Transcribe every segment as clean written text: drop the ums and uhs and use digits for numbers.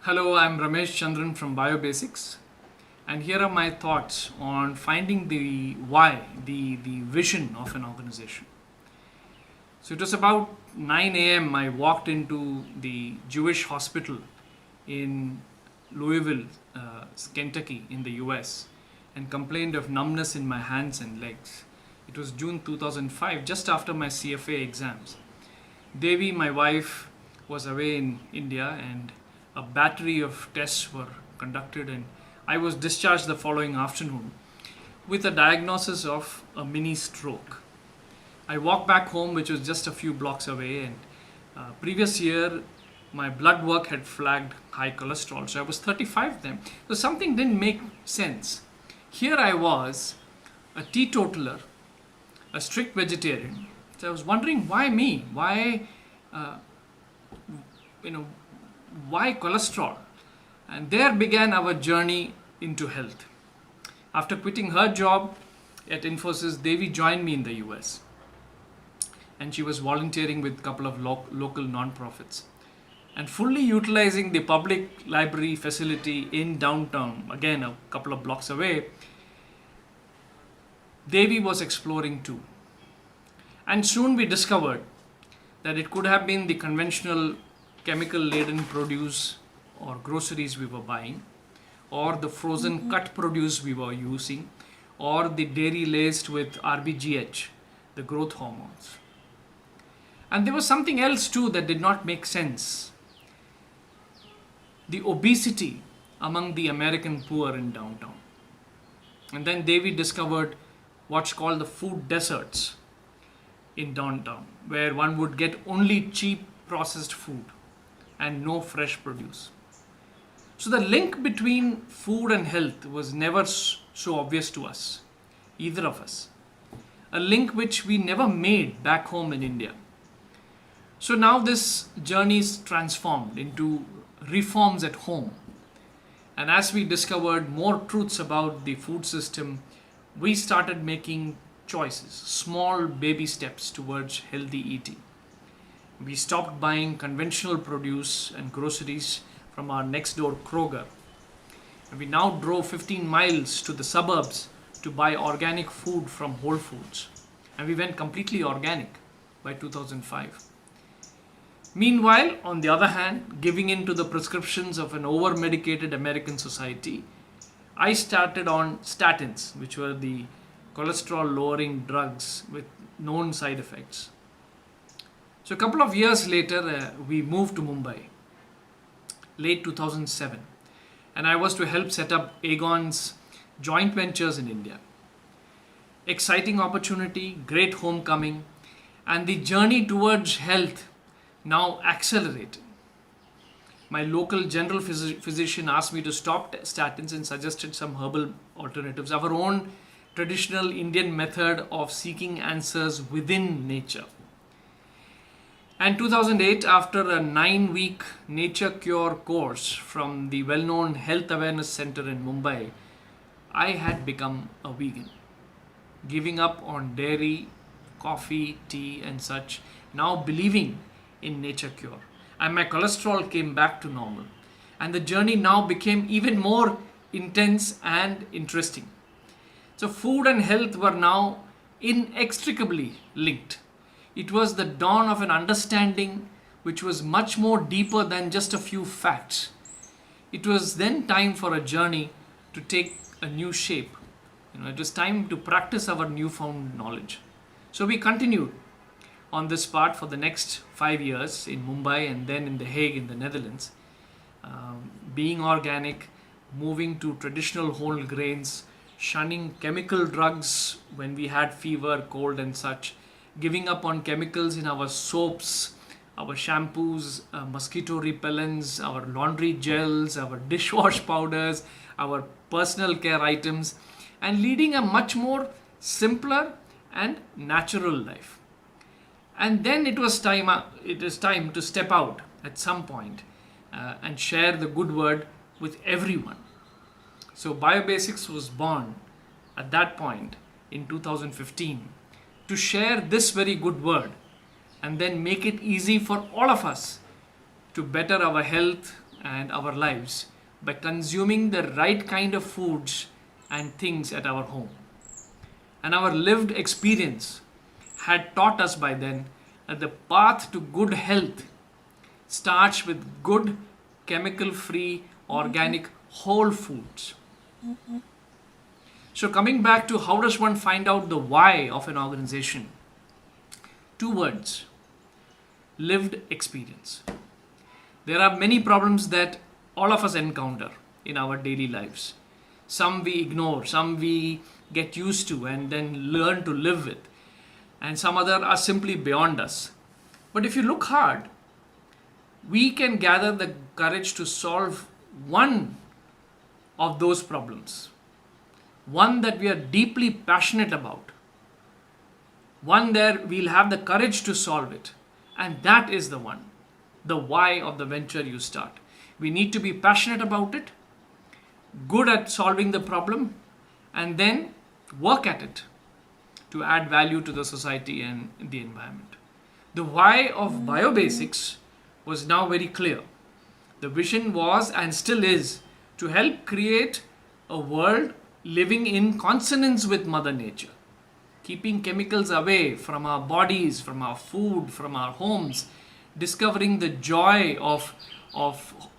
Hello, I'm Ramesh Chandran from Biobasics, and here are my thoughts on finding the why, the vision of an organization. So it was about 9 a.m. I walked into the Jewish hospital in Louisville, Kentucky, in the US, and complained of numbness in my hands and legs. It was June 2005, just after my CFA exams. Devi, my wife, was away in India, and a battery of tests were conducted, and I was discharged the following afternoon with a diagnosis of a mini stroke. I walked back home, which was just a few blocks away, and previous year my blood work had flagged high cholesterol, so I was 35 then. So something didn't make sense. Here I was, a teetotaler, a strict vegetarian. So I was wondering, why me? Why cholesterol? And there began our journey into health. After quitting her job at Infosys, Devi joined me in the US, and she was volunteering with a couple of local non-profits and fully utilizing the public library facility in downtown, again a couple of blocks away. Devi was exploring too, and soon we discovered that it could have been the conventional chemical-laden produce or groceries we were buying, or the frozen cut produce we were using, or the dairy laced with RBGH, the growth hormones. And there was something else too that did not make sense. The obesity among the American poor in downtown. And then Devi discovered what's called the food deserts in downtown, where one would get only cheap processed food and no fresh produce. So the link between food and health was never so obvious to us, either of us. A link which we never made back home in India. So now this journey is transformed into reforms at home. And as we discovered more truths about the food system, we started making choices, small baby steps towards healthy eating. We stopped buying conventional produce and groceries from our next door Kroger. And we now drove 15 miles to the suburbs to buy organic food from Whole Foods. And we went completely organic by 2005. Meanwhile, on the other hand, giving in to the prescriptions of an over-medicated American society, I started on statins, which were the cholesterol-lowering drugs with known side effects. So a couple of years later, we moved to Mumbai, late 2007, and I was to help set up Aegon's joint ventures in India. Exciting opportunity, great homecoming, and the journey towards health now accelerated. My local general physician asked me to stop statins and suggested some herbal alternatives, our own traditional Indian method of seeking answers within nature. And 2008, after a 9-week nature cure course from the well-known Health Awareness Center in Mumbai, I had become a vegan, giving up on dairy, coffee, tea and such, now believing in nature cure. And my cholesterol came back to normal. And the journey now became even more intense and interesting. So food and health were now inextricably linked. It was the dawn of an understanding which was much more deeper than just a few facts. It was then time for a journey to take a new shape. It was time to practice our newfound knowledge. So we continued on this part for the next 5 years in Mumbai and then in The Hague in the Netherlands. Being organic, moving to traditional whole grains, shunning chemical drugs when we had fever, cold and such, giving up on chemicals in our soaps, our shampoos, mosquito repellents, our laundry gels, our dishwash powders, our personal care items, and leading a much more simpler and natural life. And then it was time to step out at some point and share the good word with everyone. So Biobasics was born at that point in 2015 to share this very good word and then make it easy for all of us to better our health, and our lives by consuming the right kind of foods and things at our home. And our lived experience had taught us by then that the path to good health starts with good, chemical free, organic, whole foods. So, coming back to how does one find out the why of an organization? Two words: lived experience. There are many problems that all of us encounter in our daily lives. Some we ignore, some we get used to and then learn to live with, and some other are simply beyond us. But if you look hard, we can gather the courage to solve one of those problems, one that we are deeply passionate about, one that we'll have the courage to solve it, and that is the one, the why of the venture you start. We need to be passionate about it, good at solving the problem, and then work at it to add value to the society and the environment. The why of Biobasics was now very clear. The vision was and still is to help create a world living in consonance with Mother Nature, keeping chemicals away from our bodies, from our food, from our homes, discovering the joy of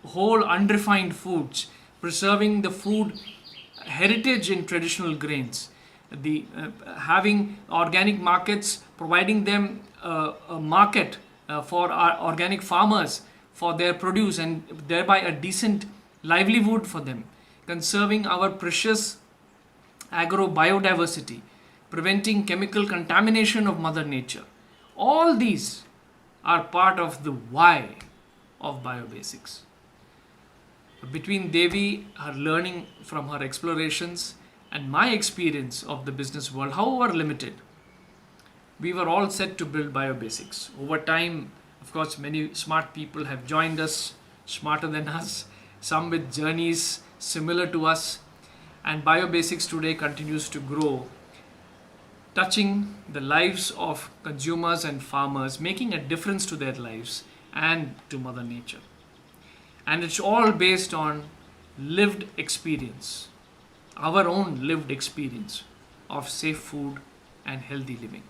whole unrefined foods, preserving the food heritage in traditional grains, the having organic markets, providing them a market for our organic farmers for their produce and thereby a decent livelihood for them, conserving our precious agrobiodiversity, preventing chemical contamination of Mother Nature. All these are part of the why of Biobasics. Between Devi, her learning from her explorations, and my experience of the business world, however limited, we were all set to build Biobasics. Over time, of course, many smart people have joined us, smarter than us, some with journeys similar to us, and Biobasics today continues to grow, touching the lives of consumers and farmers, making a difference to their lives and to Mother Nature. And it's all based on lived experience, our own lived experience of safe food and healthy living.